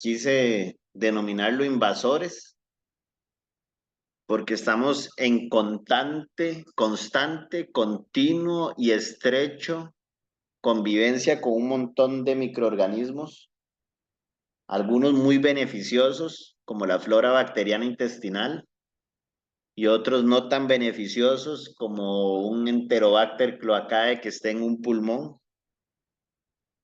quise denominarlo invasores, porque estamos en constante, continuo y estrecho convivencia con un montón de microorganismos, algunos muy beneficiosos, como la flora bacteriana intestinal, y otros no tan beneficiosos, como un Enterobacter cloacae que esté en un pulmón.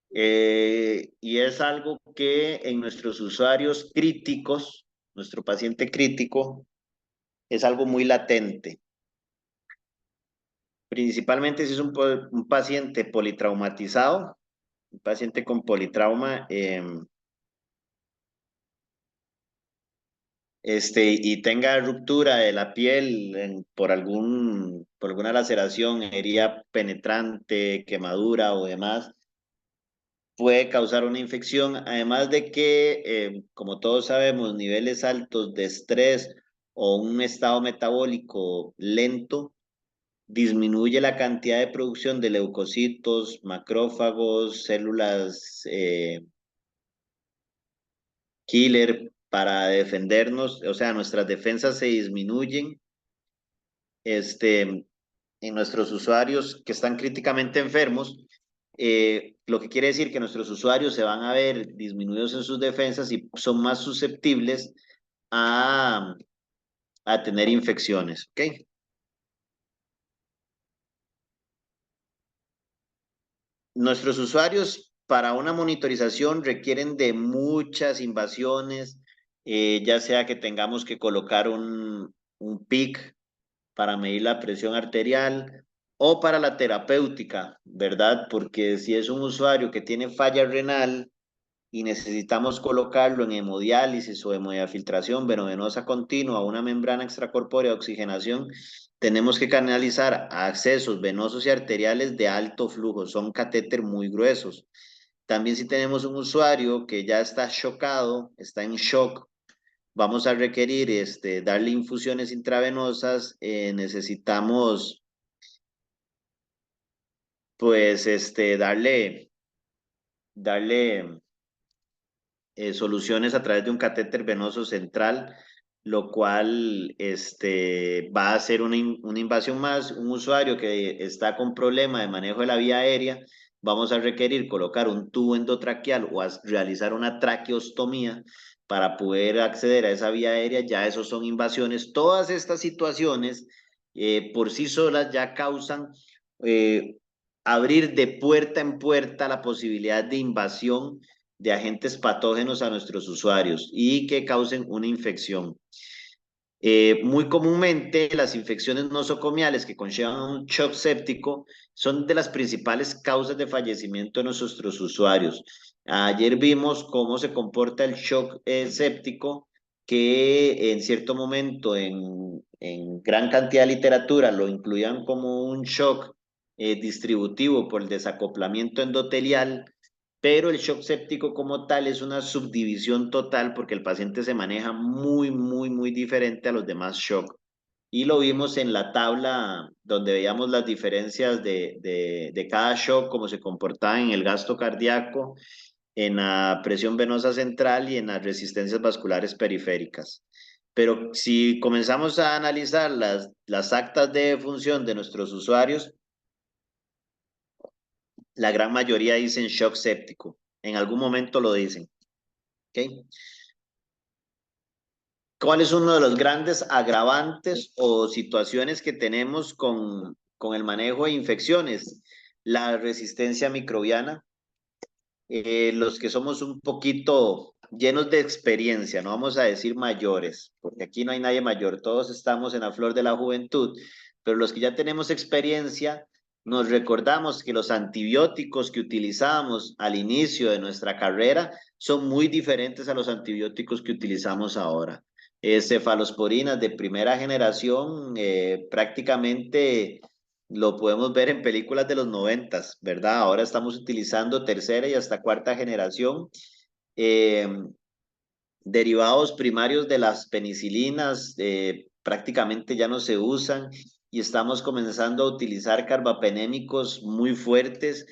Y es algo que en nuestros usuarios críticos, nuestro paciente crítico, es algo muy latente. Principalmente si es un paciente politraumatizado, un paciente con politrauma, y tenga ruptura de la piel por alguna laceración, herida penetrante, quemadura o demás, puede causar una infección, además de que, como todos sabemos, niveles altos de estrés o un estado metabólico lento disminuye la cantidad de producción de leucocitos, macrófagos, células killer para defendernos, o sea, nuestras defensas se disminuyen. En nuestros usuarios que están críticamente enfermos, lo que quiere decir que nuestros usuarios se van a ver disminuidos en sus defensas y son más susceptibles a, a tener infecciones. ¿Ok? Nuestros usuarios para una monitorización requieren de muchas invasiones, ya sea que tengamos que colocar un PIC para medir la presión arterial o para la terapéutica, ¿verdad? Porque si es un usuario que tiene falla renal y necesitamos colocarlo en hemodiálisis o hemodiafiltración venovenosa continua, una membrana extracorpórea de oxigenación, tenemos que canalizar a accesos venosos y arteriales de alto flujo, son catéter muy gruesos. También si tenemos un usuario que ya está chocado, está en shock, vamos a requerir darle infusiones intravenosas, necesitamos pues darle soluciones a través de un catéter venoso central, lo cual va a ser una invasión más. Un usuario que está con problema de manejo de la vía aérea, vamos a requerir colocar un tubo endotraqueal o realizar una traqueostomía para poder acceder a esa vía aérea. Ya esos son invasiones. Todas estas situaciones por sí solas ya causan eh, abrir de puerta en puerta la posibilidad de invasión de agentes patógenos a nuestros usuarios y que causen una infección. Muy comúnmente las infecciones nosocomiales que conllevan un shock séptico son de las principales causas de fallecimiento de nuestros usuarios. Ayer vimos cómo se comporta el shock séptico, que en cierto momento en gran cantidad de literatura lo incluían como un shock distributivo por el desacoplamiento endotelial, pero el shock séptico como tal es una subdivisión total porque el paciente se maneja muy diferente a los demás shock. Y lo vimos en la tabla donde veíamos las diferencias de cada shock, cómo se comportaba en el gasto cardíaco, en la presión venosa central y en las resistencias vasculares periféricas. Pero si comenzamos a analizar las actas de función de nuestros usuarios, la gran mayoría dicen shock séptico. En algún momento lo dicen. ¿Okay? ¿Cuál es uno de los grandes agravantes o situaciones que tenemos con el manejo de infecciones? La resistencia microbiana. Los que somos un poquito llenos de experiencia, no vamos a decir mayores, porque aquí no hay nadie mayor, todos estamos en la flor de la juventud, pero los que ya tenemos experiencia, nos recordamos que los antibióticos que utilizamos al inicio de nuestra carrera son muy diferentes a los antibióticos que utilizamos ahora. Cefalosporinas de primera generación, prácticamente lo podemos ver en películas de los 90, ¿verdad? Ahora estamos utilizando tercera y hasta cuarta generación. Eh, Derivados primarios de las penicilinas prácticamente ya no se usan y estamos comenzando a utilizar carbapenémicos muy fuertes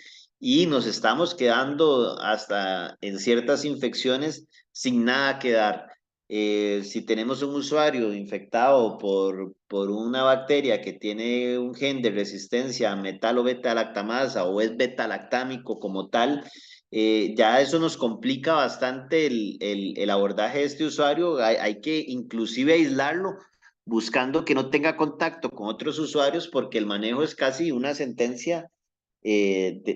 y nos estamos quedando hasta en ciertas infecciones sin nada que dar. Si tenemos un usuario infectado por una bacteria que tiene un gen de resistencia a metal o beta-lactamasa o es beta-lactámico como tal, ya eso nos complica bastante el abordaje de este usuario. Hay que inclusive aislarlo buscando que no tenga contacto con otros usuarios porque el manejo es casi una sentencia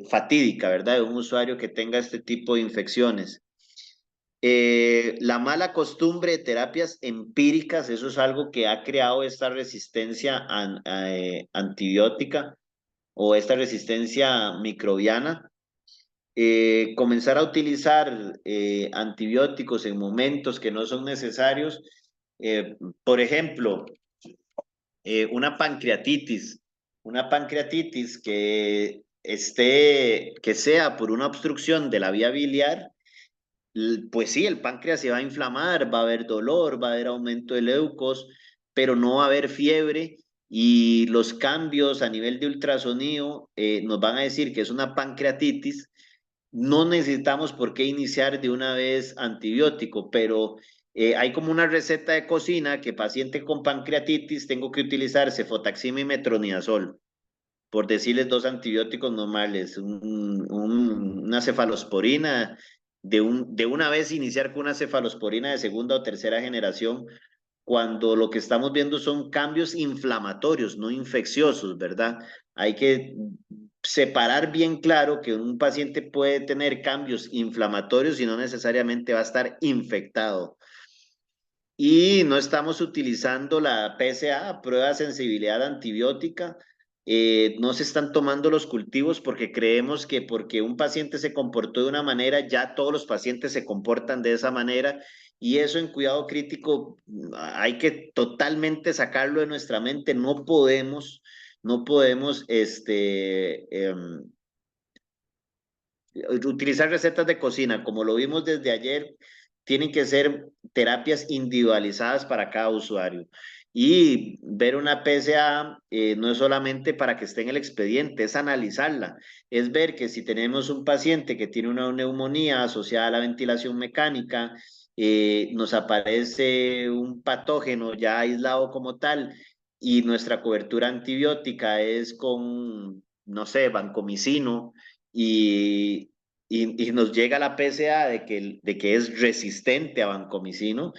fatídica, ¿verdad? De un usuario que tenga este tipo de infecciones. La mala costumbre de terapias empíricas, eso es algo que ha creado esta resistencia antibiótica o esta resistencia microbiana. Comenzar a utilizar antibióticos en momentos que no son necesarios. Por ejemplo, una pancreatitis que sea por una obstrucción de la vía biliar, pues sí, el páncreas se va a inflamar, va a haber dolor, va a haber aumento de leucos, pero no va a haber fiebre y los cambios a nivel de ultrasonido nos van a decir que es una pancreatitis. No necesitamos por qué iniciar de una vez antibiótico, pero hay como una receta de cocina que paciente con pancreatitis tengo que utilizar cefotaxima y metronidazol, por decirles dos antibióticos normales, una cefalosporina, de una vez iniciar con una cefalosporina de segunda o tercera generación, cuando lo que estamos viendo son cambios inflamatorios, no infecciosos, ¿verdad? Hay que separar bien claro que un paciente puede tener cambios inflamatorios y no necesariamente va a estar infectado. Y no estamos utilizando la PSA, prueba de sensibilidad antibiótica. No se están tomando los cultivos porque creemos que porque un paciente se comportó de una manera, ya todos los pacientes se comportan de esa manera. Y eso en cuidado crítico hay que totalmente sacarlo de nuestra mente. No podemos utilizar recetas de cocina, como lo vimos desde ayer, tienen que ser terapias individualizadas para cada usuario. Y ver una PSA no es solamente para que esté en el expediente, es analizarla. Es ver que si tenemos un paciente que tiene una neumonía asociada a la ventilación mecánica, nos aparece un patógeno ya aislado como tal y nuestra cobertura antibiótica es con, no sé, vancomicino y, y nos llega la PSA de que es resistente a vancomicino,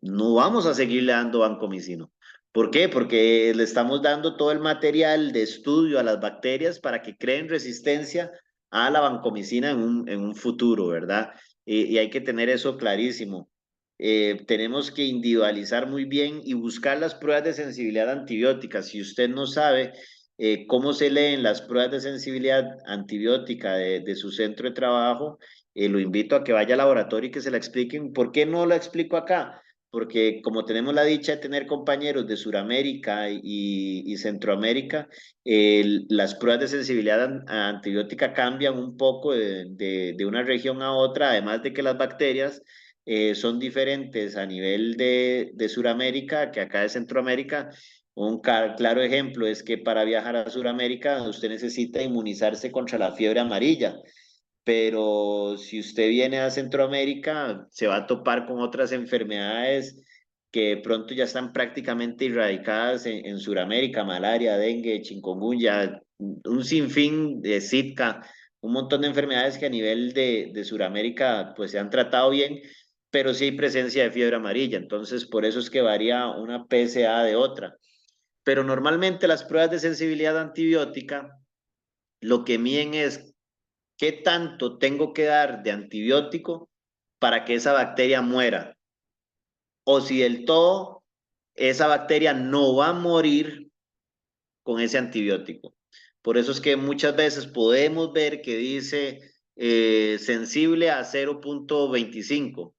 no vamos a seguirle dando vancomicino. ¿Por qué? Porque le estamos dando todo el material de estudio a las bacterias para que creen resistencia a la vancomicina en un futuro, ¿verdad? Y hay que tener eso clarísimo. Tenemos que individualizar muy bien y buscar las pruebas de sensibilidad antibiótica. Si usted no sabe cómo se leen las pruebas de sensibilidad antibiótica de su centro de trabajo, lo invito a que vaya al laboratorio y que se la expliquen. ¿Por qué no la explico acá? Porque como tenemos la dicha de tener compañeros de Sudamérica y Centroamérica, las pruebas de sensibilidad antibiótica cambian un poco de una región a otra, además de que las bacterias son diferentes a nivel de Sudamérica que acá de Centroamérica. Un claro ejemplo es que para viajar a Sudamérica usted necesita inmunizarse contra la fiebre amarilla, pero si usted viene a Centroamérica se va a topar con otras enfermedades que de pronto ya están prácticamente erradicadas en Sudamérica: malaria, dengue, chikungunya, un sinfín de Zika, un montón de enfermedades que a nivel de Sudamérica pues se han tratado bien, pero sí hay presencia de fiebre amarilla, entonces por eso es que varía una PSA de otra. Pero normalmente las pruebas de sensibilidad antibiótica lo que miden es qué tanto tengo que dar de antibiótico para que esa bacteria muera, o si del todo esa bacteria no va a morir con ese antibiótico. Por eso es que muchas veces podemos ver que dice sensible a 0,25.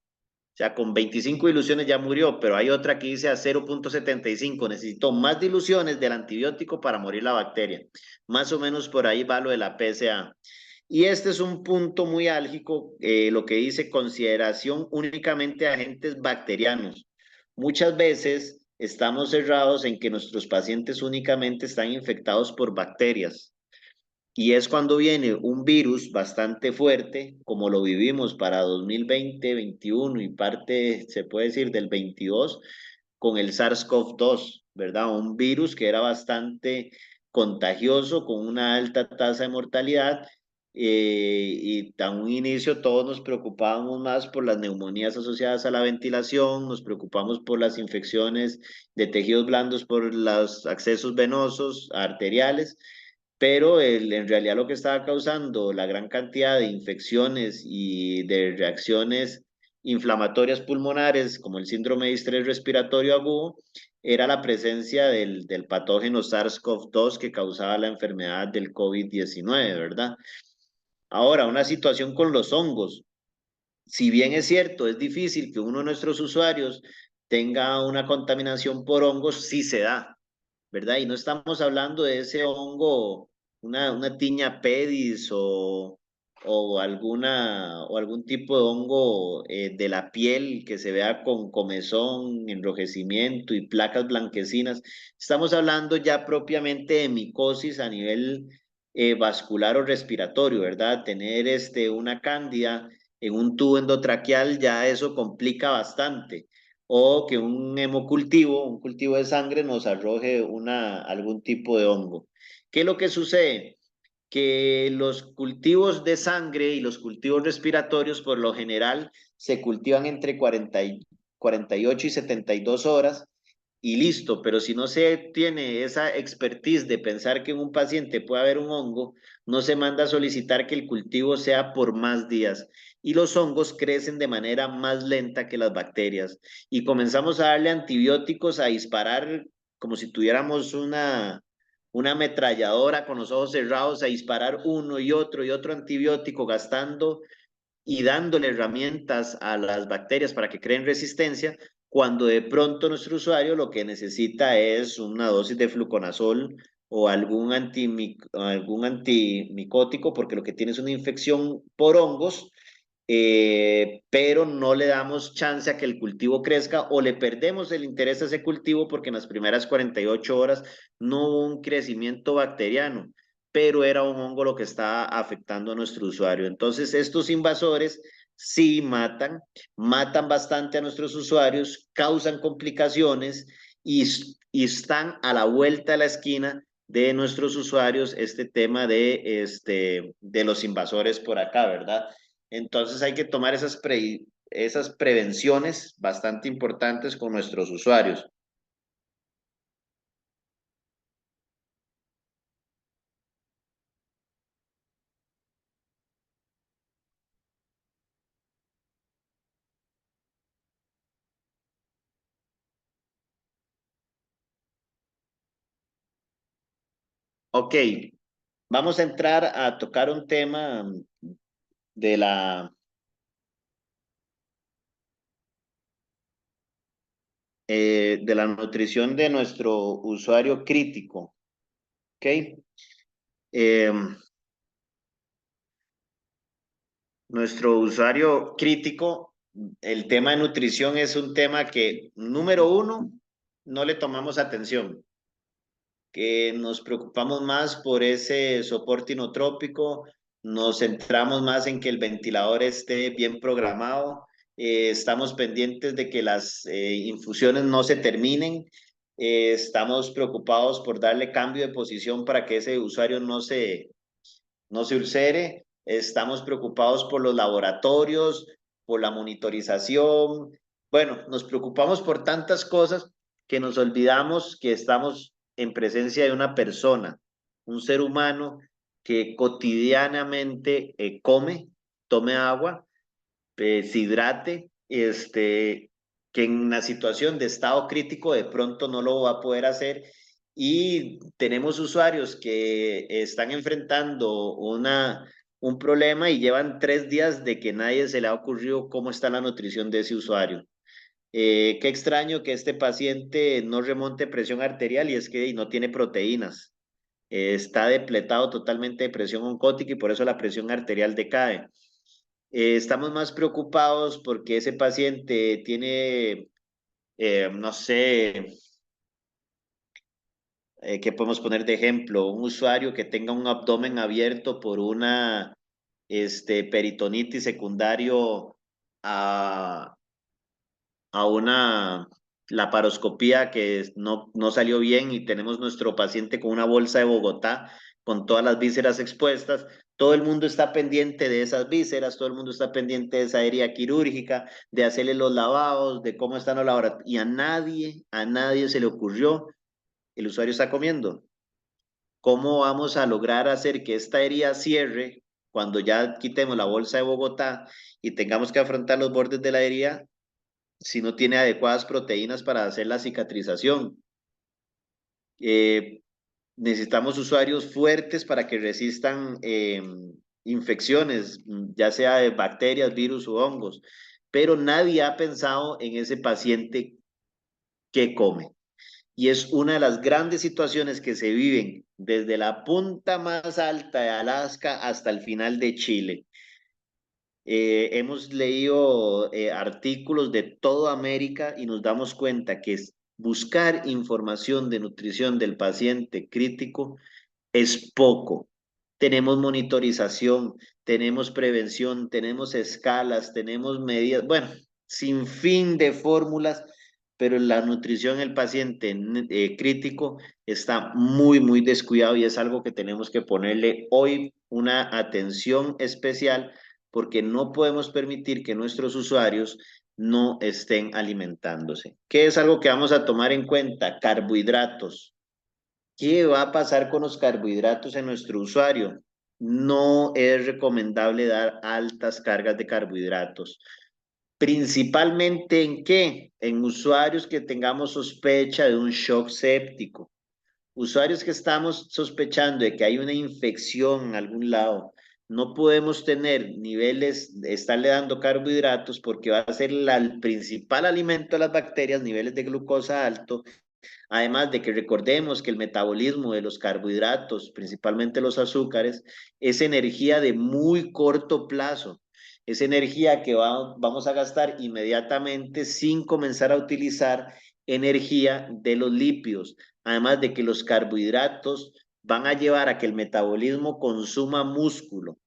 O sea, con 25 diluciones ya murió, pero hay otra que dice a 0,75. Necesito más diluciones del antibiótico para morir la bacteria. Más o menos por ahí va lo de la PSA. Y este es un punto muy álgico, lo que dice consideración únicamente de agentes bacterianos. Muchas veces estamos cerrados en que nuestros pacientes únicamente están infectados por bacterias. y es cuando viene un virus bastante fuerte, como lo vivimos para 2020, 21 y parte, se puede decir, del 22, con el SARS-CoV-2, ¿verdad? Un virus que era bastante contagioso, con una alta tasa de mortalidad, y a un inicio todos nos preocupábamos más por las neumonías asociadas a la ventilación, nos preocupamos por las infecciones de tejidos blandos, por los accesos venosos, arteriales, pero en realidad lo que estaba causando la gran cantidad de infecciones y de reacciones inflamatorias pulmonares, como el síndrome de estrés respiratorio agudo, era la presencia del patógeno SARS-CoV-2 que causaba la enfermedad del COVID-19, ¿verdad? Ahora, una situación con los hongos. Si bien es cierto, es difícil que uno de nuestros usuarios tenga una contaminación por hongos, sí se da, ¿verdad? Y no estamos hablando de ese hongo, una tiña pedis o algún tipo de hongo de la piel que se vea con comezón, enrojecimiento y placas blanquecinas. Estamos hablando ya propiamente de micosis a nivel vascular o respiratorio, ¿verdad? Tener una cándida en un tubo endotraqueal, ya eso complica bastante o que un hemocultivo, un cultivo de sangre, nos arroje algún tipo de hongo. ¿Qué es lo que sucede? Que los cultivos de sangre y los cultivos respiratorios, por lo general, se cultivan entre 48 y 72 horas y listo, pero si no se tiene esa expertise de pensar que en un paciente puede haber un hongo, no se manda a solicitar que el cultivo sea por más días. Y los hongos crecen de manera más lenta que las bacterias. Y comenzamos a darle antibióticos, a disparar como si tuviéramos una ametralladora con los ojos cerrados, a disparar uno y otro antibiótico, gastando y dándole herramientas a las bacterias para que creen resistencia, cuando de pronto nuestro usuario lo que necesita es una dosis de fluconazol o algún antimicótico, porque lo que tiene es una infección por hongos, pero no le damos chance a que el cultivo crezca o le perdemos el interés a ese cultivo porque en las primeras 48 horas no hubo un crecimiento bacteriano, pero era un hongo lo que estaba afectando a nuestro usuario. Entonces, estos invasores sí matan bastante a nuestros usuarios, causan complicaciones y están a la vuelta de la esquina de nuestros usuarios este tema de los invasores por acá, ¿verdad? Entonces hay que tomar esas prevenciones bastante importantes con nuestros usuarios. Ok, vamos a entrar a tocar un tema de de la nutrición de nuestro usuario crítico. Ok, Eh, nuestro usuario crítico, el tema de nutrición es un tema que, número uno, no le tomamos atención, que nos preocupamos más por ese soporte inotrópico, nos centramos más en que el ventilador esté bien programado, estamos pendientes de que las infusiones no se terminen, estamos preocupados por darle cambio de posición para que ese usuario no se ulcere, estamos preocupados por los laboratorios, por la monitorización. Bueno, nos preocupamos por tantas cosas que nos olvidamos que estamos en presencia de una persona, un ser humano que cotidianamente come, tome agua, se hidrate, que en una situación de estado crítico de pronto no lo va a poder hacer. Y tenemos usuarios que están enfrentando un problema y llevan 3 días de que nadie se le ha ocurrido cómo está la nutrición de ese usuario. Qué extraño que este paciente no remonte presión arterial y es que no tiene proteínas. Está depletado totalmente de presión oncótica y por eso la presión arterial decae. Estamos más preocupados porque ese paciente tiene, no sé, ¿Qué podemos poner de ejemplo? Un usuario que tenga un abdomen abierto por una peritonitis secundario a, a una laparoscopía que no salió bien y tenemos nuestro paciente con una bolsa de Bogotá con todas las vísceras expuestas. Todo el mundo está pendiente de esas vísceras, todo el mundo está pendiente de esa herida quirúrgica, de hacerle los lavados, de cómo están los laboratorios. Y a nadie se le ocurrió, el usuario está comiendo. ¿Cómo vamos a lograr hacer que esta herida cierre cuando ya quitemos la bolsa de Bogotá y tengamos que afrontar los bordes de la herida si no tiene adecuadas proteínas para hacer la cicatrización? Eh, Necesitamos usuarios fuertes para que resistan infecciones, ya sea de bacterias, virus o hongos, pero nadie ha pensado en ese paciente que come. Y es una de las grandes situaciones que se viven desde la punta más alta de Alaska hasta el final de Chile. Hemos leído artículos de toda América y nos damos cuenta que buscar información de nutrición del paciente crítico es poco. Tenemos monitorización, tenemos prevención, tenemos escalas, tenemos medidas, bueno, sin fin de fórmulas, pero la nutrición del paciente crítico está muy, muy descuidado y es algo que tenemos que ponerle hoy una atención especial porque no podemos permitir que nuestros usuarios no estén alimentándose. ¿Qué es algo que vamos a tomar en cuenta? Carbohidratos. ¿Qué va a pasar con los carbohidratos en nuestro usuario? No es recomendable dar altas cargas de carbohidratos. ¿Principalmente en qué? En usuarios que tengamos sospecha de un shock séptico. Usuarios que estamos sospechando de que hay una infección en algún lado. No podemos tener niveles, de estarle dando carbohidratos porque va a ser el principal alimento de las bacterias, niveles de glucosa alto. Además de que recordemos que el metabolismo de los carbohidratos, principalmente los azúcares, es energía de muy corto plazo. Es energía que vamos a gastar inmediatamente sin comenzar a utilizar energía de los lípidos. Además de que los carbohidratos van a llevar a que el metabolismo consuma músculo.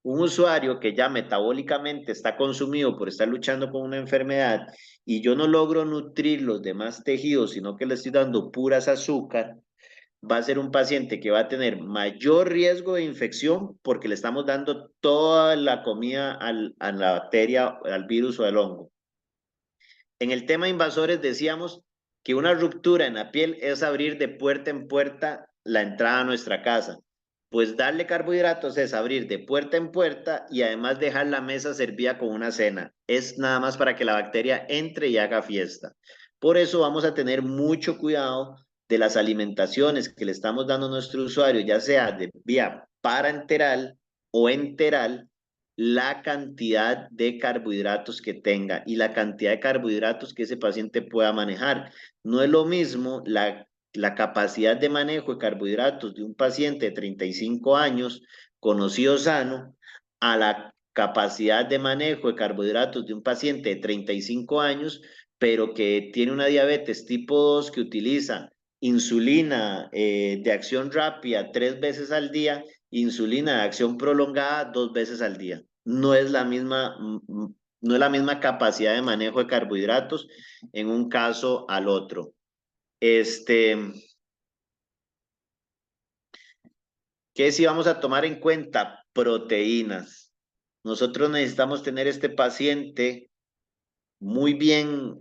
Un usuario que ya metabólicamente está consumido por estar luchando con una enfermedad y yo no logro nutrir los demás tejidos, sino que le estoy dando puras azúcar, va a ser un paciente que va a tener mayor riesgo de infección porque le estamos dando toda la comida a la bacteria, al virus o al hongo. En el tema invasores decíamos que una ruptura en la piel es abrir de puerta en puerta la entrada a nuestra casa. Pues darle carbohidratos es abrir de puerta en puerta y además dejar la mesa servida con una cena. Es nada más para que la bacteria entre y haga fiesta. Por eso vamos a tener mucho cuidado de las alimentaciones que le estamos dando a nuestro usuario, ya sea de vía parenteral o enteral, la cantidad de carbohidratos que tenga y la cantidad de carbohidratos que ese paciente pueda manejar. No es lo mismo la capacidad de manejo de carbohidratos de un paciente de 35 años, conocido sano, a la capacidad de manejo de carbohidratos de un paciente de 35 años, pero que tiene una diabetes tipo 2 que utiliza insulina de acción rápida 3 veces al día, insulina de acción prolongada 2 veces al día. No es la misma capacidad de manejo de carbohidratos en un caso al otro. Este, ¿Qué si vamos a tomar en cuenta? Proteínas. Nosotros necesitamos tener este paciente muy bien,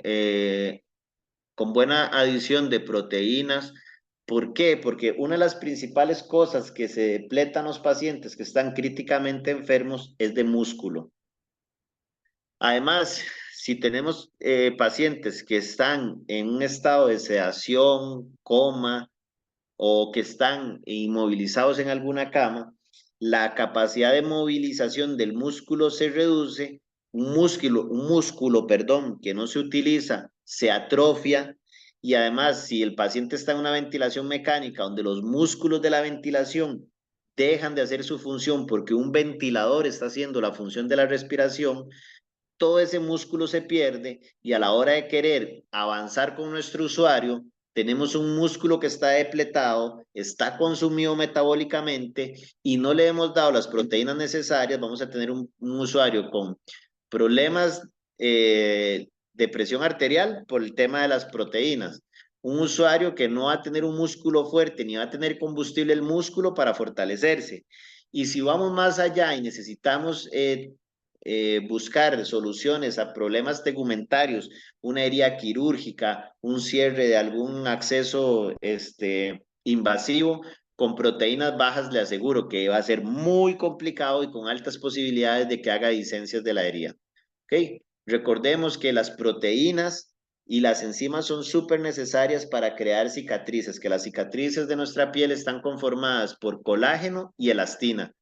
con buena adición de proteínas. ¿Por qué? Porque una de las principales cosas que se depletan los pacientes que están críticamente enfermos es de músculo. Además, si tenemos pacientes que están en un estado de sedación, coma o que están inmovilizados en alguna cama, la capacidad de movilización del músculo se reduce, perdón, que no se utiliza, se atrofia y además si el paciente está en una ventilación mecánica donde los músculos de la ventilación dejan de hacer su función porque un ventilador está haciendo la función de la respiración, todo ese músculo se pierde y a la hora de querer avanzar con nuestro usuario, tenemos un músculo que está depletado, está consumido metabólicamente y no le hemos dado las proteínas necesarias, vamos a tener un usuario con problemas de presión arterial por el tema de las proteínas. Un usuario que no va a tener un músculo fuerte ni va a tener combustible el músculo para fortalecerse. Y si vamos más allá y necesitamos buscar soluciones a problemas tegumentarios, una herida quirúrgica, un cierre de algún acceso invasivo, con proteínas bajas le aseguro que va a ser muy complicado y con altas posibilidades de que haga discencias de la herida. ¿Ok? Recordemos que las proteínas y las enzimas son súper necesarias para crear cicatrices, que las cicatrices de nuestra piel están conformadas por colágeno y elastina.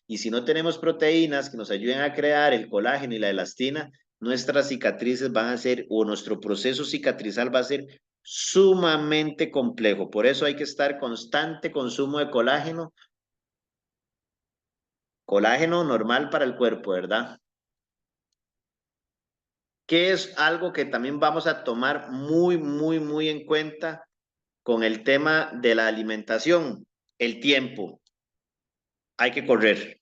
Y si no tenemos proteínas que nos ayuden a crear el colágeno y la elastina, nuestras cicatrices van a ser, o nuestro proceso cicatrizal va a ser sumamente complejo. Por eso hay que estar constante consumo de colágeno. Colágeno normal para el cuerpo, ¿verdad? Que es algo que también vamos a tomar muy en cuenta con el tema de la alimentación, el tiempo. Hay que correr.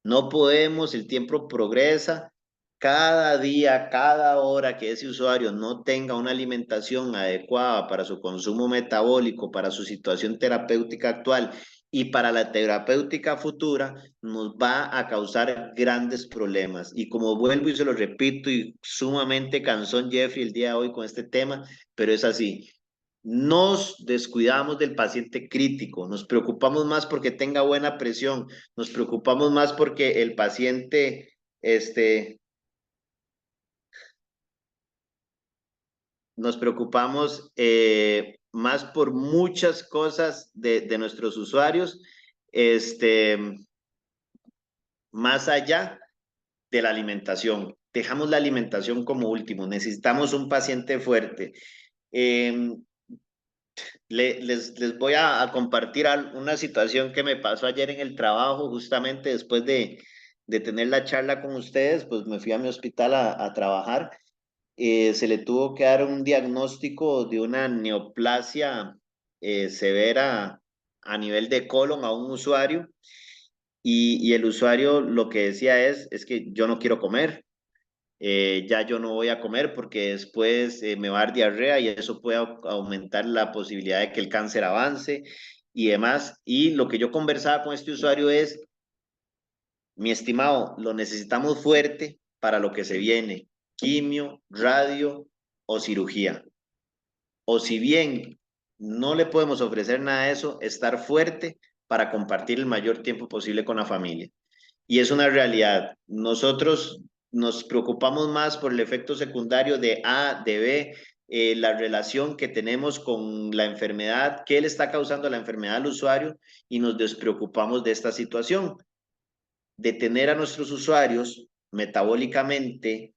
No podemos, el tiempo progresa. Cada día, cada hora que ese usuario no tenga una alimentación adecuada para su consumo metabólico, para su situación terapéutica actual y para la terapéutica futura, nos va a causar grandes problemas. Y como vuelvo y se lo repito, y sumamente cansón Jeffrey el día de hoy con este tema, pero es así. Nos descuidamos del paciente crítico, nos preocupamos más porque tenga buena presión, nos preocupamos más porque el paciente, nos preocupamos más por muchas cosas de nuestros usuarios, este, más allá de la alimentación. Dejamos la alimentación como último, necesitamos un paciente fuerte. Eh, les voy a compartir una situación que me pasó ayer en el trabajo, justamente después de tener la charla con ustedes, pues me fui a mi hospital a trabajar. Se le tuvo que dar un diagnóstico de una neoplasia severa a nivel de colon a un usuario y el usuario lo que decía es que yo no quiero comer, ya yo no voy a comer porque después me va a dar diarrea y eso puede aumentar la posibilidad de que el cáncer avance y demás. Y lo que yo conversaba con este usuario es, mi estimado, lo necesitamos fuerte para lo que se viene, quimio, radio o cirugía. O si bien no le podemos ofrecer nada de eso, estar fuerte para compartir el mayor tiempo posible con la familia. Y es una realidad. Nosotros nos preocupamos más por el efecto secundario de A, de B, la relación que tenemos con la enfermedad, qué le está causando la enfermedad al usuario y nos despreocupamos de esta situación, de tener a nuestros usuarios metabólicamente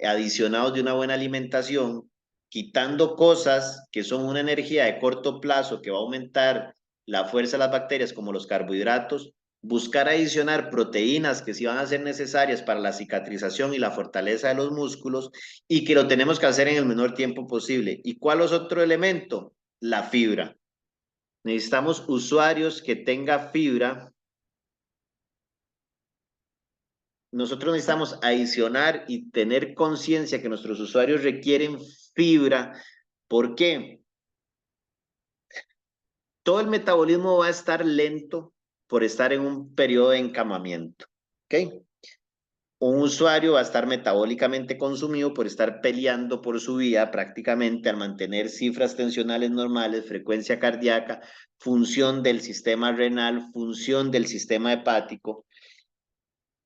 adicionados de una buena alimentación, quitando cosas que son una energía de corto plazo que va a aumentar la fuerza de las bacterias como los carbohidratos, buscar adicionar proteínas que sí van a ser necesarias para la cicatrización y la fortaleza de los músculos y que lo tenemos que hacer en el menor tiempo posible. ¿Y cuál es otro elemento? La fibra. Necesitamos usuarios que tengan fibra. Nosotros necesitamos adicionar y tener conciencia que nuestros usuarios requieren fibra. ¿Por qué? Todo el metabolismo va a estar lento por estar en un periodo de encamamiento. ¿Ok? Un usuario va a estar metabólicamente consumido por estar peleando por su vida prácticamente al mantener cifras tensionales normales, frecuencia cardíaca, función del sistema renal, función del sistema hepático.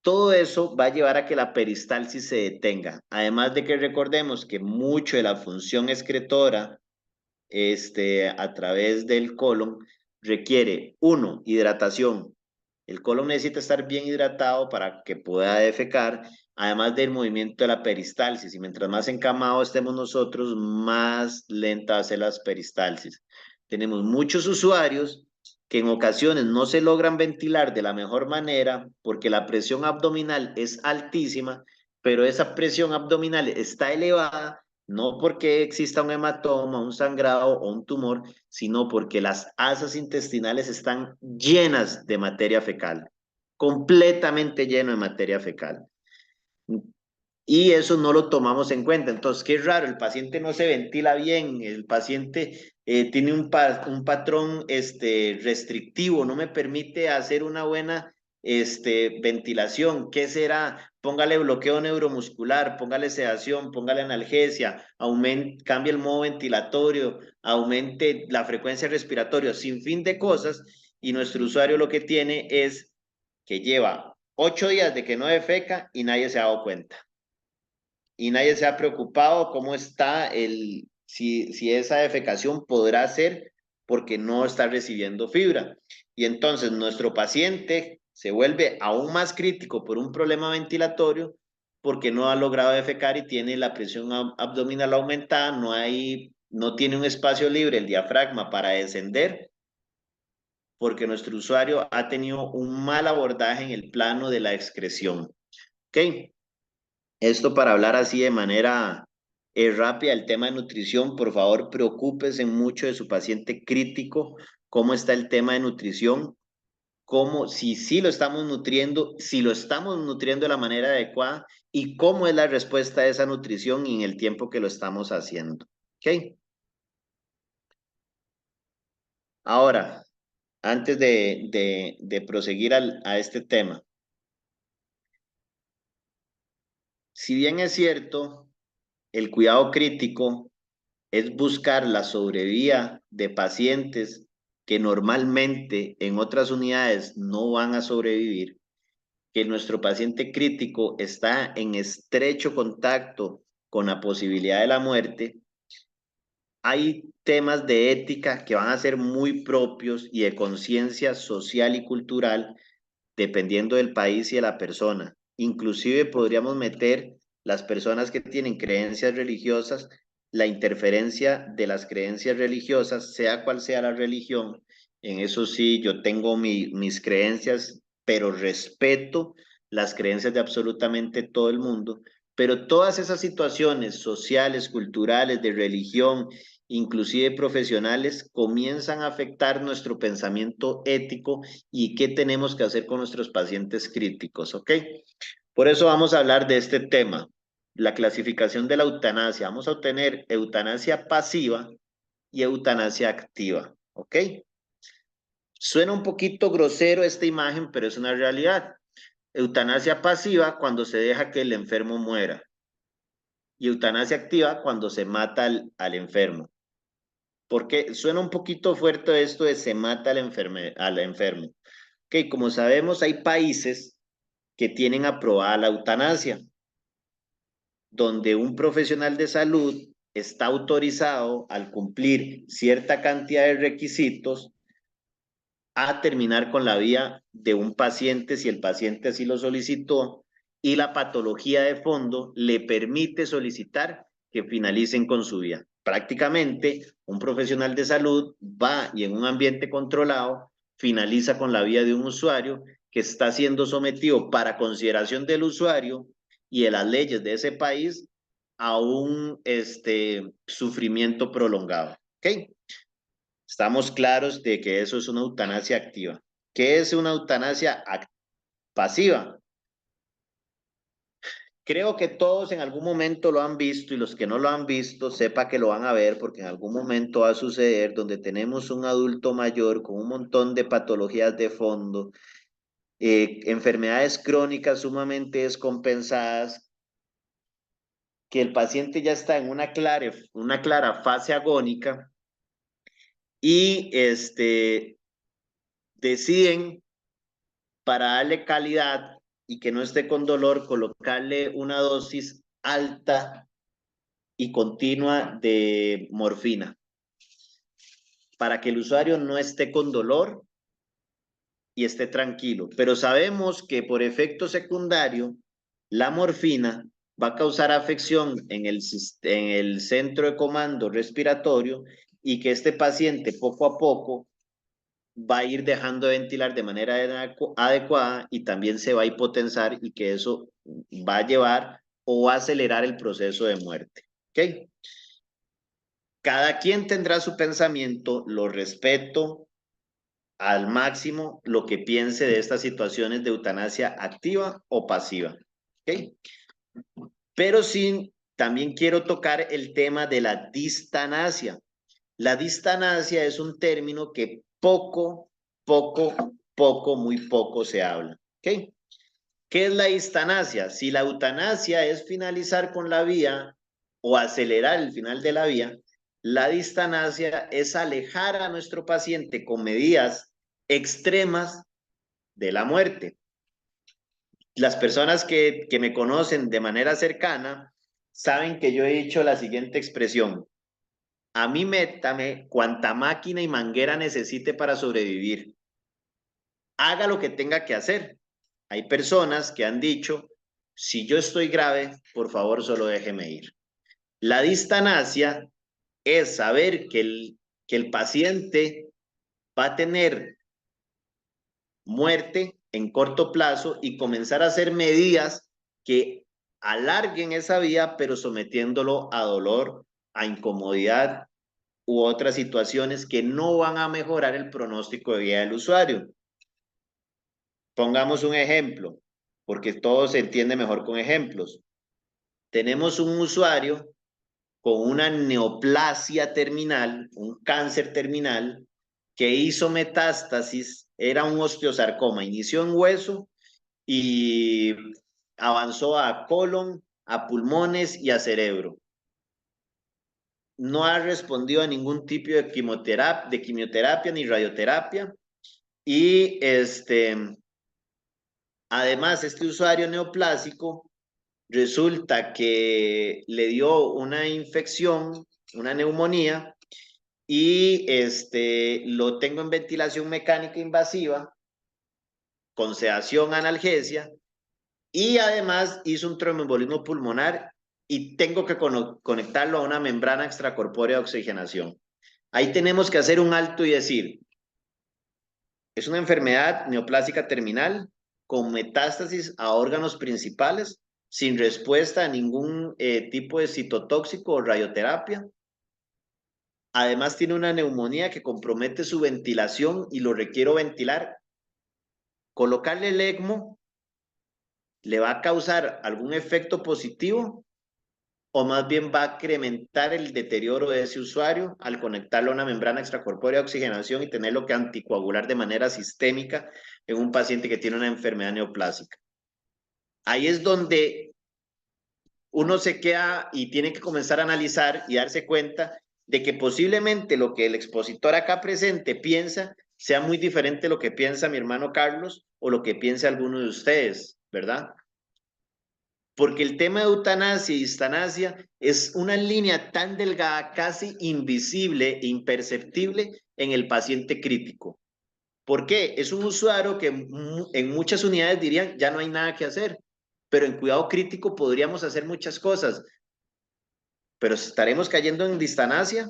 Todo eso va a llevar a que la peristalsis se detenga. Además de que recordemos que mucho de la función excretora a través del colon requiere, uno, hidratación. El colon necesita estar bien hidratado para que pueda defecar, además del movimiento de la peristalsis. Y mientras más encamados estemos nosotros, más lenta va a ser la peristalsis. Tenemos muchos usuarios que en ocasiones no se logran ventilar de la mejor manera porque la presión abdominal es altísima, pero esa presión abdominal está elevada no porque exista un hematoma, un sangrado o un tumor, sino porque las asas intestinales están llenas de materia fecal, completamente lleno de materia fecal. Y eso no lo tomamos en cuenta. Entonces, qué raro, el paciente no se ventila bien, el paciente tiene un patrón restrictivo, no me permite hacer una buena ventilación. ¿Qué será? Póngale bloqueo neuromuscular, póngale sedación, póngale analgesia, cambie el modo ventilatorio, aumente la frecuencia respiratoria, sin fin de cosas. Y nuestro usuario lo que tiene es que lleva 8 días de que no defeca y nadie se ha dado cuenta y nadie se ha preocupado cómo está si esa defecación podrá ser porque no está recibiendo fibra. Y entonces nuestro paciente se vuelve aún más crítico por un problema ventilatorio porque no ha logrado defecar y tiene la presión abdominal aumentada, no tiene un espacio libre el diafragma para descender porque nuestro usuario ha tenido un mal abordaje en el plano de la excreción. ¿Ok? Esto para hablar así de manera rápida, el tema de nutrición, por favor, preocúpese mucho de su paciente crítico, cómo está el tema de nutrición, cómo, si sí lo estamos nutriendo, si lo estamos nutriendo de la manera adecuada y cómo es la respuesta a esa nutrición y en el tiempo que lo estamos haciendo. ¿Ok? Ahora, antes de proseguir a este tema, si bien es cierto, el cuidado crítico es buscar la sobrevía de pacientes que normalmente en otras unidades no van a sobrevivir, que nuestro paciente crítico está en estrecho contacto con la posibilidad de la muerte. Hay temas de ética que van a ser muy propios y de conciencia social y cultural dependiendo del país y de la persona. Inclusive podríamos meter las personas que tienen creencias religiosas, la interferencia de las creencias religiosas, sea cual sea la religión. En eso sí, yo tengo mis creencias, pero respeto las creencias de absolutamente todo el mundo. Pero todas esas situaciones sociales, culturales, de religión, inclusive profesionales, comienzan a afectar nuestro pensamiento ético y qué tenemos que hacer con nuestros pacientes críticos, ¿ok? Por eso vamos a hablar de este tema, la clasificación de la eutanasia. Vamos a obtener eutanasia pasiva y eutanasia activa, ¿ok? Suena un poquito grosero esta imagen, pero es una realidad. Eutanasia pasiva cuando se deja que el enfermo muera y eutanasia activa cuando se mata al enfermo. Porque suena un poquito fuerte esto de se mata al enfermo. Ok, como sabemos, hay países que tienen aprobada la eutanasia, donde un profesional de salud está autorizado al cumplir cierta cantidad de requisitos a terminar con la vida de un paciente si el paciente así lo solicitó y la patología de fondo le permite solicitar que finalicen con su vida. Prácticamente, un profesional de salud va y en un ambiente controlado finaliza con la vida de un usuario que está siendo sometido para consideración del usuario y de las leyes de ese país a un sufrimiento prolongado. ¿Ok? Estamos claros de que eso es una eutanasia activa. ¿Qué es una eutanasia pasiva? Creo que todos en algún momento lo han visto y los que no lo han visto, sepa que lo van a ver porque en algún momento va a suceder donde tenemos un adulto mayor con un montón de patologías de fondo, enfermedades crónicas sumamente descompensadas, que el paciente ya está en una clara fase agónica y deciden para darle calidad y que no esté con dolor, colocarle una dosis alta y continua de morfina para que el usuario no esté con dolor y esté tranquilo. Pero sabemos que por efecto secundario, la morfina va a causar afección en el centro de comando respiratorio y que este paciente poco a poco va a ir dejando de ventilar de manera adecuada y también se va a hipotensar y que eso va a llevar o va a acelerar el proceso de muerte. ¿Ok? ¿Ok? Cada quien tendrá su pensamiento, lo respeto al máximo lo que piense de estas situaciones de eutanasia activa o pasiva. ¿Ok? Pero sí, también quiero tocar el tema de la distanasia. La distanasia es un término que muy poco se habla. ¿Ok? ¿Qué es la distanasia? Si la eutanasia es finalizar con la vía o acelerar el final de la vía, la distanasia es alejar a nuestro paciente con medidas extremas de la muerte. Las personas que me conocen de manera cercana saben que yo he dicho la siguiente expresión: a mí métame cuanta máquina y manguera necesite para sobrevivir. Haga lo que tenga que hacer. Hay personas que han dicho, si yo estoy grave, por favor solo déjeme ir. La distanasia es saber que el paciente va a tener muerte en corto plazo y comenzar a hacer medidas que alarguen esa vía, pero sometiéndolo a dolor, a incomodidad u otras situaciones que no van a mejorar el pronóstico de vida del usuario. Pongamos un ejemplo, porque todo se entiende mejor con ejemplos. Tenemos un usuario con una neoplasia terminal, un cáncer terminal, que hizo metástasis, era un osteosarcoma, inició en hueso y avanzó a colon, a pulmones y a cerebro. No ha respondido a ningún tipo de quimioterapia ni radioterapia. Y además, este usuario neoplásico resulta que le dio una infección, una neumonía, y lo tengo en ventilación mecánica invasiva, con sedación analgesia, y además hizo un tromboembolismo pulmonar y tengo que conectarlo a una membrana extracorpórea de oxigenación. Ahí tenemos que hacer un alto y decir, es una enfermedad neoplásica terminal con metástasis a órganos principales, sin respuesta a ningún tipo de citotóxico o radioterapia. Además tiene una neumonía que compromete su ventilación y lo requiero ventilar. Colocarle el ECMO le va a causar algún efecto positivo o más bien va a incrementar el deterioro de ese usuario al conectarlo a una membrana extracorpórea de oxigenación y tenerlo que anticoagular de manera sistémica en un paciente que tiene una enfermedad neoplásica. Ahí es donde uno se queda y tiene que comenzar a analizar y darse cuenta de que posiblemente lo que el expositor acá presente piensa sea muy diferente de lo que piensa mi hermano Carlos o lo que piensa alguno de ustedes, ¿verdad? Porque el tema de eutanasia y distanasia es una línea tan delgada, casi invisible e imperceptible en el paciente crítico. ¿Por qué? Es un usuario que en muchas unidades dirían ya no hay nada que hacer, pero en cuidado crítico podríamos hacer muchas cosas, pero ¿estaremos cayendo en distanasia?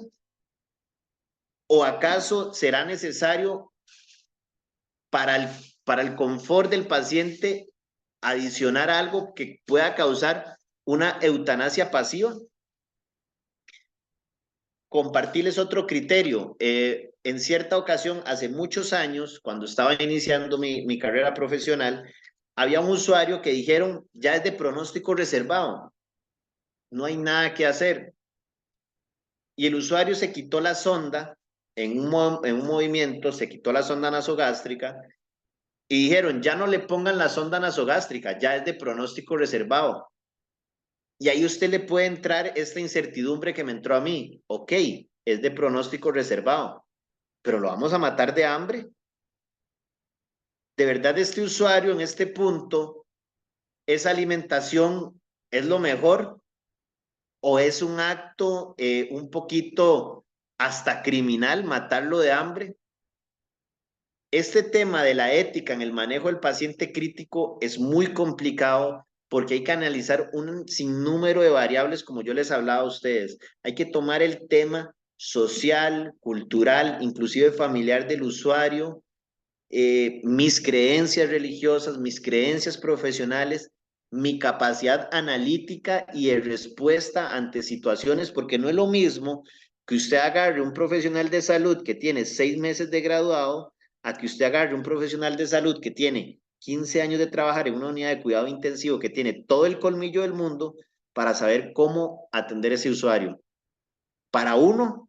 ¿O acaso será necesario para para el confort del paciente adicionar algo que pueda causar una eutanasia pasiva? Compartirles otro criterio. En cierta ocasión, hace muchos años, cuando estaba iniciando mi carrera profesional, había un usuario que dijeron, ya es de pronóstico reservado, no hay nada que hacer. Y el usuario se quitó la sonda en un movimiento, se quitó la sonda nasogástrica y dijeron, ya no le pongan la sonda nasogástrica, ya es de pronóstico reservado. Y ahí usted le puede entrar esta incertidumbre que me entró a mí. Ok, es de pronóstico reservado, pero lo vamos a matar de hambre. De verdad, este usuario en este punto, ¿esa alimentación es lo mejor o es un acto un poquito hasta criminal matarlo de hambre? Este tema de la ética en el manejo del paciente crítico es muy complicado porque hay que analizar un sinnúmero de variables, como yo les hablaba a ustedes. Hay que tomar el tema social, cultural, inclusive familiar del usuario, mis creencias religiosas, mis creencias profesionales, mi capacidad analítica y de respuesta ante situaciones, porque no es lo mismo que usted agarre un profesional de salud que tiene 6 meses de graduado a que usted agarre un profesional de salud que tiene 15 años de trabajar en una unidad de cuidado intensivo, que tiene todo el colmillo del mundo para saber cómo atender a ese usuario. Para uno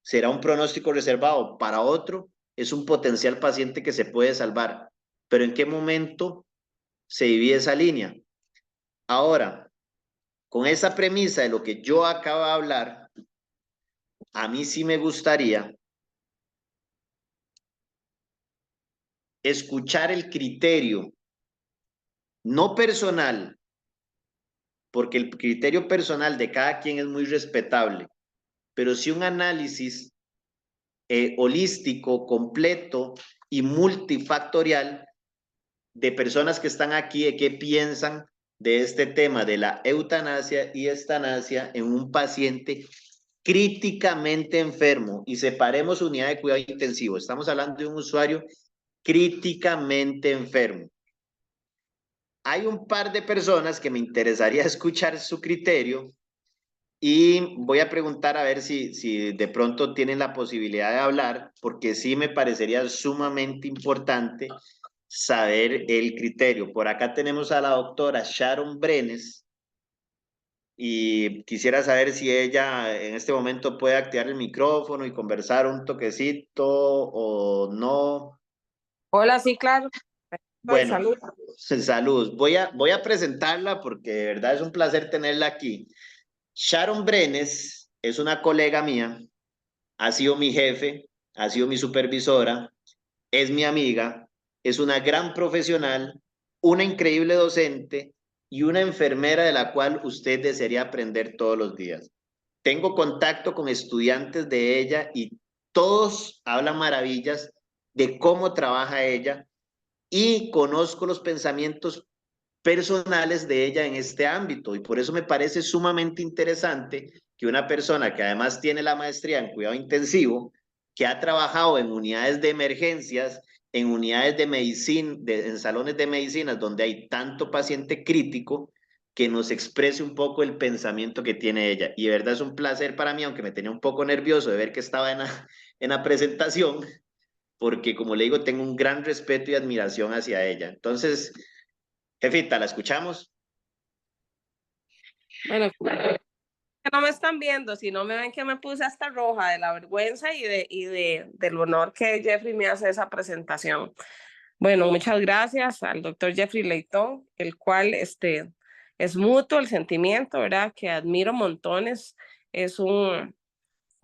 será un pronóstico reservado, para otro es un potencial paciente que se puede salvar. Pero ¿en qué momento se divide esa línea? Ahora, con esa premisa de lo que yo acabo de hablar, a mí sí me gustaría escuchar el criterio, no personal, porque el criterio personal de cada quien es muy respetable, pero sí un análisis holístico, completo y multifactorial de personas que están aquí, de qué piensan de este tema de la eutanasia y estanasia en un paciente críticamente enfermo, y separemos unidad de cuidado intensivo. Estamos hablando de un usuario críticamente enfermo. Hay un par de personas que me interesaría escuchar su criterio y voy a preguntar a ver si de pronto tienen la posibilidad de hablar, porque sí me parecería sumamente importante saber el criterio. Por acá tenemos a la doctora Sharon Brenes y quisiera saber si ella en este momento puede activar el micrófono y conversar un toquecito o no. Hola, sí, claro. Soy Bueno, salud. salud. Voy a presentarla porque de verdad es un placer tenerla aquí. Sharon Brenes es una colega mía, ha sido mi jefe, ha sido mi supervisora, es mi amiga, es una gran profesional, una increíble docente y una enfermera de la cual usted desearía aprender todos los días. Tengo contacto con estudiantes de ella y todos hablan maravillas de cómo trabaja ella, y conozco los pensamientos personales de ella en este ámbito, y por eso me parece sumamente interesante que una persona que además tiene la maestría en cuidado intensivo, que ha trabajado en unidades de emergencias, en unidades de medicina, en salones de medicinas donde hay tanto paciente crítico, que nos exprese un poco el pensamiento que tiene ella. Y de verdad es un placer para mí, aunque me tenía un poco nervioso de ver que estaba en la presentación, porque como le digo, tengo un gran respeto y admiración hacia ella. Entonces, jefita, ¿la escuchamos? Bueno, que no me están viendo, si no me ven que me puse hasta roja de la vergüenza del honor que Jeffrey me hace esa presentación. Bueno, muchas gracias al doctor Jeffrey Leitón, el cual es mutuo el sentimiento, ¿verdad? Que admiro montones. Es un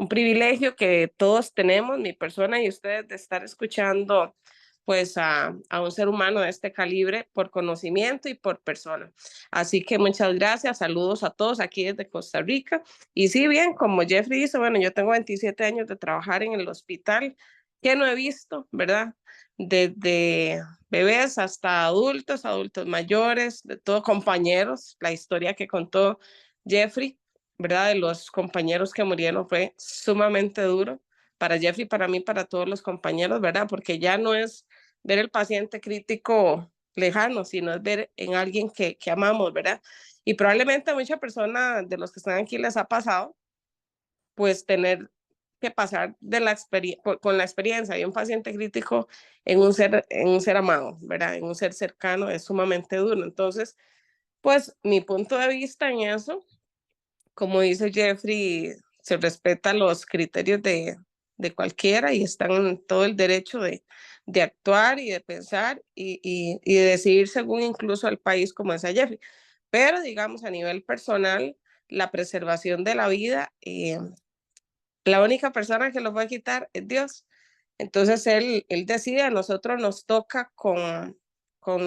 privilegio que todos tenemos, mi persona y ustedes, de estar escuchando pues a un ser humano de este calibre por conocimiento y por persona. Así que muchas gracias, saludos a todos aquí desde Costa Rica. Y sí, bien, como Jeffrey dice, bueno, yo tengo 27 años de trabajar en el hospital, que no he visto, ¿verdad? Desde bebés hasta adultos, adultos mayores, de todos compañeros, la historia que contó Jeffrey, ¿verdad? De los compañeros que murieron fue sumamente duro para Jeffrey, para mí, para todos los compañeros, ¿verdad? Porque ya no es ver el paciente crítico lejano, sino es ver en alguien que amamos, ¿verdad? Y probablemente a muchas personas de los que están aquí les ha pasado, pues tener que pasar de con la experiencia de un paciente crítico en un ser amado, ¿verdad? En un ser cercano es sumamente duro. Entonces, pues mi punto de vista en eso, como dice Jeffrey, se respetan los criterios de cualquiera y están en todo el derecho de actuar y de pensar y de decidir según incluso el país, como decía Jeffrey. Pero digamos a nivel personal, la preservación de la vida, la única persona que lo puede quitar es Dios. Entonces él decide, a nosotros nos toca con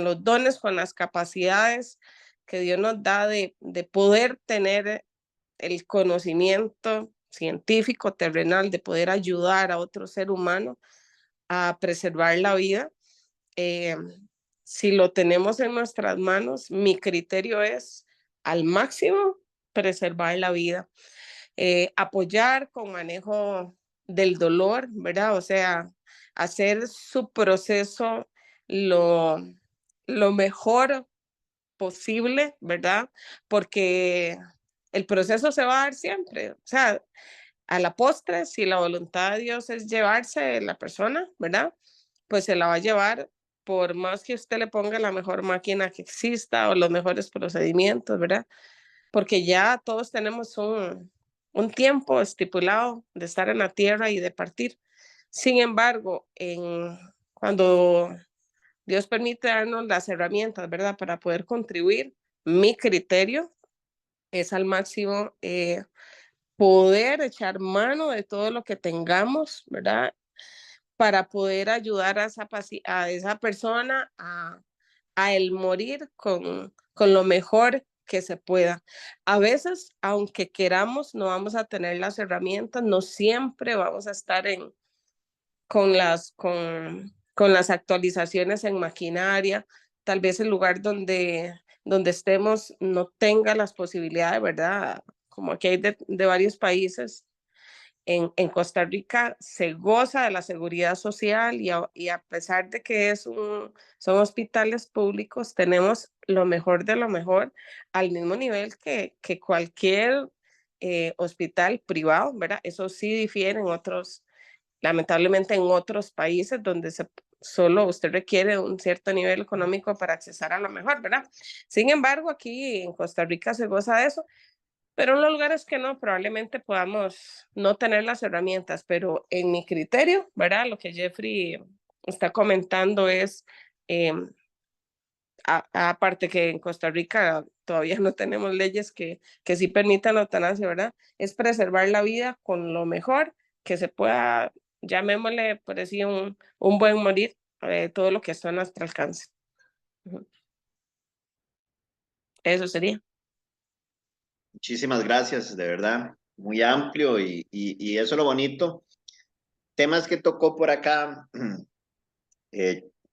los dones, con las capacidades que Dios nos da de poder tener el conocimiento científico, terrenal, de poder ayudar a otro ser humano a preservar la vida. Eh, si lo tenemos en nuestras manos, mi criterio es al máximo preservar la vida, apoyar con manejo del dolor, ¿verdad? O sea, hacer su proceso lo, lo mejor posible, ¿verdad? Porque el proceso se va a dar siempre. O sea, a la postre, si la voluntad de Dios es llevarse la persona, ¿verdad? Pues se la va a llevar por más que usted le ponga la mejor máquina que exista o los mejores procedimientos, ¿verdad? Porque ya todos tenemos un tiempo estipulado de estar en la tierra y de partir. Sin embargo, cuando Dios permite darnos las herramientas, ¿verdad? Para poder contribuir, mi criterio es al máximo poder echar mano de todo lo que tengamos, ¿verdad? Para poder ayudar a esa persona a el morir con lo mejor que se pueda. A veces, aunque queramos, no vamos a tener las herramientas, no siempre vamos a estar con las actualizaciones en maquinaria, tal vez el lugar donde estemos no tenga las posibilidades, ¿verdad? Como aquí hay de varios países, en Costa Rica se goza de la seguridad social y a pesar de que son hospitales públicos, tenemos lo mejor de lo mejor al mismo nivel que cualquier hospital privado, ¿verdad? Eso sí difiere en otros, lamentablemente en otros países donde solo usted requiere un cierto nivel económico para accesar a lo mejor, ¿verdad? Sin embargo, aquí en Costa Rica se goza de eso, pero en los lugares que no, probablemente podamos no tener las herramientas, pero en mi criterio, ¿verdad? Lo que Jeffrey está comentando es, eh, aparte que en Costa Rica todavía no tenemos leyes que sí permitan la eutanasia, ¿verdad? Es preservar la vida con lo mejor que se pueda, llamémosle por así un buen morir, todo lo que está a nuestro alcance. Eso sería. Muchísimas gracias, de verdad, muy amplio y eso es lo bonito. Temas que tocó por acá,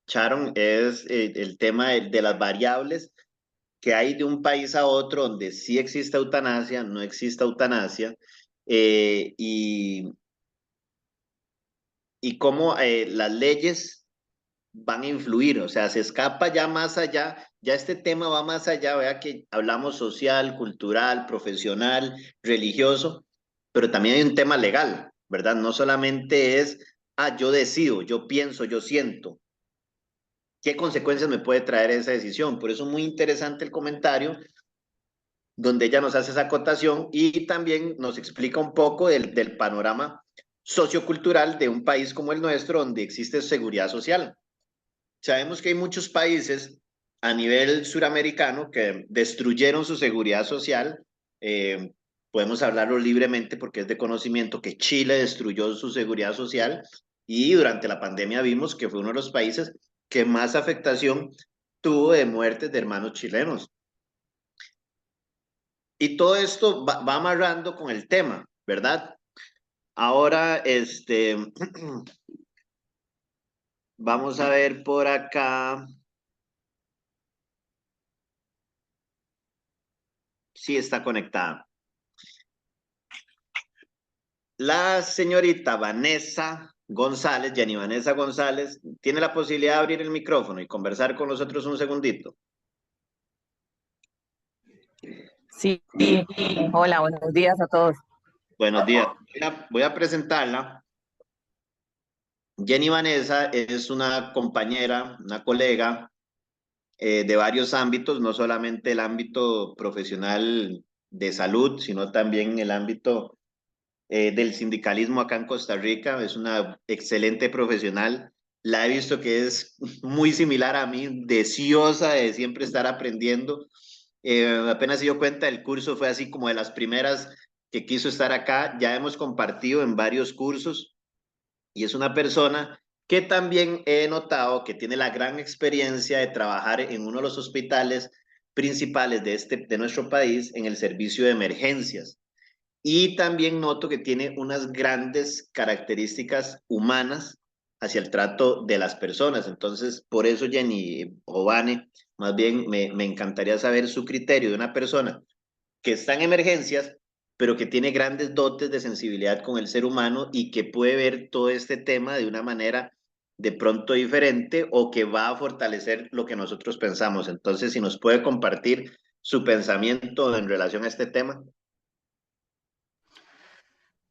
Sharon, es el tema de las variables que hay de un país a otro donde sí existe eutanasia, no existe eutanasia, eh, y, y cómo las leyes van a influir, o sea, se escapa ya más allá, ya este tema va más allá, vea que hablamos social, cultural, profesional, religioso, pero también hay un tema legal, ¿verdad? No solamente es, yo decido, yo pienso, yo siento. ¿Qué consecuencias me puede traer esa decisión? Por eso es muy interesante el comentario donde ella nos hace esa acotación y también nos explica un poco del panorama sociocultural de un país como el nuestro, donde existe seguridad social. Sabemos que hay muchos países a nivel suramericano que destruyeron su seguridad social. Eh, Podemos hablarlo libremente porque es de conocimiento que Chile destruyó su seguridad social y durante la pandemia vimos que fue uno de los países que más afectación tuvo de muertes de hermanos chilenos. Y todo esto va amarrando con el tema, ¿verdad? Ahora, vamos a ver por acá si está conectada. La señorita Vanessa González, Jenny Vanessa González, tiene la posibilidad de abrir el micrófono y conversar con nosotros un segundito. Sí, hola, buenos días a todos. Buenos días. Voy a presentarla. Jenny Vanessa es una compañera, una colega de varios ámbitos, no solamente el ámbito profesional de salud, sino también el ámbito del sindicalismo acá en Costa Rica. Es una excelente profesional. La he visto que es muy similar a mí, deseosa de siempre estar aprendiendo. Apenas se dio cuenta, el curso fue así como de las primeras que quiso estar acá. Ya hemos compartido en varios cursos y es una persona que también he notado que tiene la gran experiencia de trabajar en uno de los hospitales principales de nuestro país en el servicio de emergencias. Y también noto que tiene unas grandes características humanas hacia el trato de las personas. Entonces, por eso, Jenny o Vane, más bien me encantaría saber su criterio de una persona que está en emergencias, pero que tiene grandes dotes de sensibilidad con el ser humano y que puede ver todo este tema de una manera de pronto diferente o que va a fortalecer lo que nosotros pensamos. Entonces, si nos puede compartir su pensamiento en relación a este tema.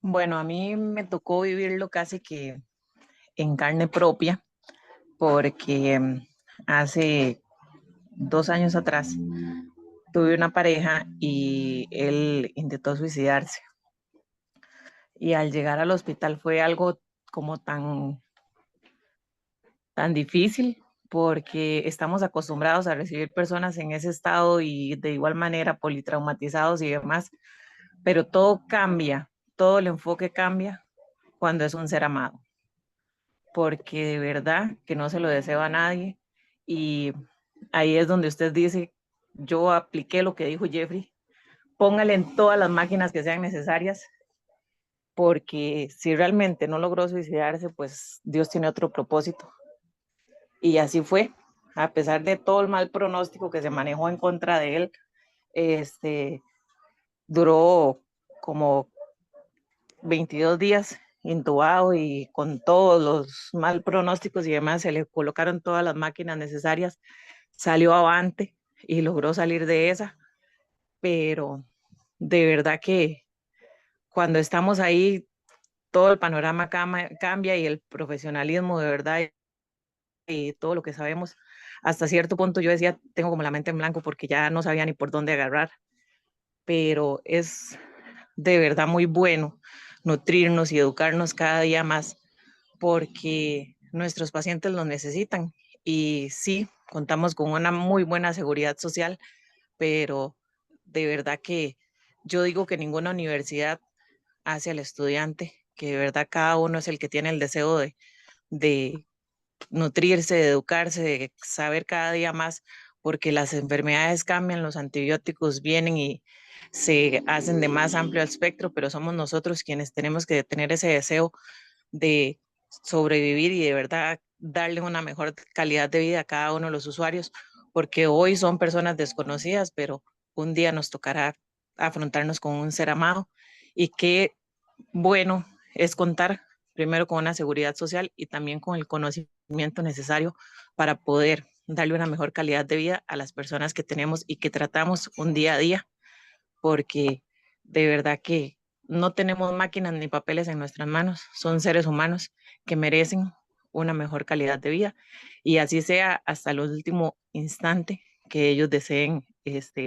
Bueno, a mí me tocó vivirlo casi que en carne propia, porque hace 2 años atrás tuve una pareja y él intentó suicidarse. Y al llegar al hospital fue algo como tan difícil, porque estamos acostumbrados a recibir personas en ese estado y de igual manera politraumatizados y demás, pero todo cambia, todo el enfoque cambia cuando es un ser amado, porque de verdad que no se lo deseo a nadie. Y ahí es donde usted dice, yo apliqué lo que dijo Jeffrey, póngale en todas las máquinas que sean necesarias, porque si realmente no logró suicidarse, pues Dios tiene otro propósito. Y así fue, a pesar de todo el mal pronóstico que se manejó en contra de él, este, duró como 22 días intubado y con todos los mal pronósticos y demás, se le colocaron todas las máquinas necesarias, salió avante y logró salir de esa, pero de verdad que cuando estamos ahí, todo el panorama cambia y el profesionalismo de verdad y todo lo que sabemos, hasta cierto punto yo decía, tengo como la mente en blanco porque ya no sabía ni por dónde agarrar, pero es de verdad muy bueno nutrirnos y educarnos cada día más porque nuestros pacientes lo necesitan. Y sí, contamos con una muy buena seguridad social, pero de verdad que yo digo que ninguna universidad hace al estudiante, que de verdad cada uno es el que tiene el deseo de nutrirse, de educarse, de saber cada día más, porque las enfermedades cambian, los antibióticos vienen y se hacen de más amplio espectro, pero somos nosotros quienes tenemos que tener ese deseo de sobrevivir y de verdad darle una mejor calidad de vida a cada uno de los usuarios, porque hoy son personas desconocidas, pero un día nos tocará afrontarnos con un ser amado y qué bueno es contar primero con una seguridad social y también con el conocimiento necesario para poder darle una mejor calidad de vida a las personas que tenemos y que tratamos un día a día, porque de verdad que no tenemos máquinas ni papeles en nuestras manos, son seres humanos que merecen una mejor calidad de vida y así sea hasta el último instante que ellos deseen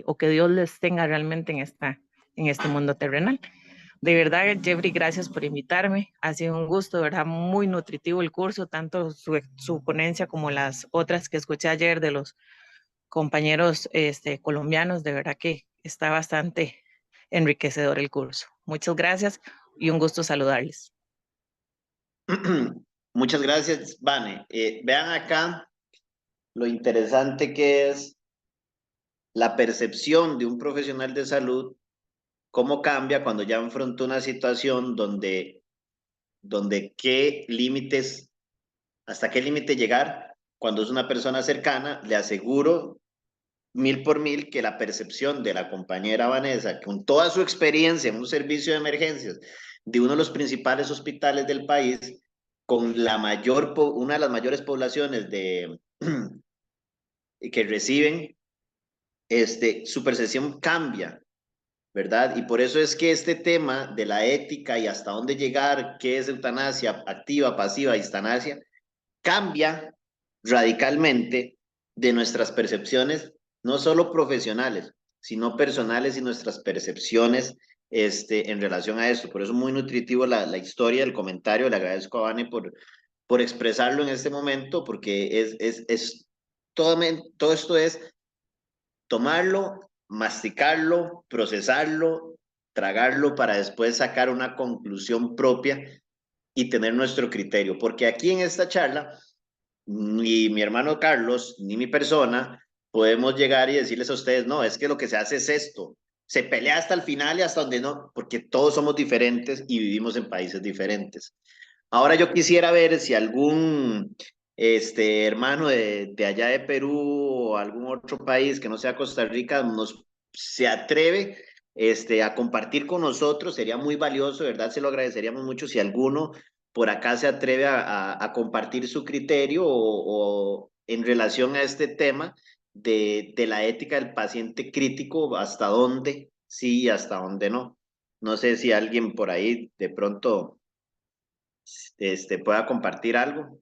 o que Dios les tenga realmente en este mundo terrenal. De verdad, Jeffrey, gracias por invitarme. Ha sido un gusto, de verdad, muy nutritivo el curso, tanto su ponencia como las otras que escuché ayer de los compañeros colombianos. De verdad que está bastante enriquecedor el curso. Muchas gracias y un gusto saludarles. Muchas gracias, Vane. Vean acá lo interesante que es la percepción de un profesional de salud, cómo cambia cuando ya enfrentó una situación donde qué límites, hasta qué límite llegar. Cuando es una persona cercana, le aseguro 1000 por 1000 que la percepción de la compañera Vanessa, con toda su experiencia en un servicio de emergencias de uno de los principales hospitales del país, con una de las mayores poblaciones que reciben, su percepción cambia, ¿verdad? Y por eso es que este tema de la ética y hasta dónde llegar, qué es eutanasia activa, pasiva, eutanasia, cambia radicalmente de nuestras percepciones, no solo profesionales, sino personales y nuestras percepciones en relación a esto. Por eso es muy nutritivo la historia, el comentario. Le agradezco a Vane por expresarlo en este momento, porque todo esto es tomarlo, masticarlo, procesarlo, tragarlo para después sacar una conclusión propia y tener nuestro criterio. Porque aquí en esta charla, ni mi hermano Carlos, ni mi persona, podemos llegar y decirles a ustedes, no, es que lo que se hace es esto. Se pelea hasta el final y hasta donde no, porque todos somos diferentes y vivimos en países diferentes. Ahora yo quisiera ver si algún hermano de allá de Perú o algún otro país que no sea Costa Rica se atreve a compartir con nosotros. Sería muy valioso, ¿verdad? Se lo agradeceríamos mucho si alguno por acá se atreve a compartir su criterio o en relación a este tema de la ética del paciente crítico, hasta dónde sí y hasta dónde no. No sé si alguien por ahí de pronto pueda compartir algo.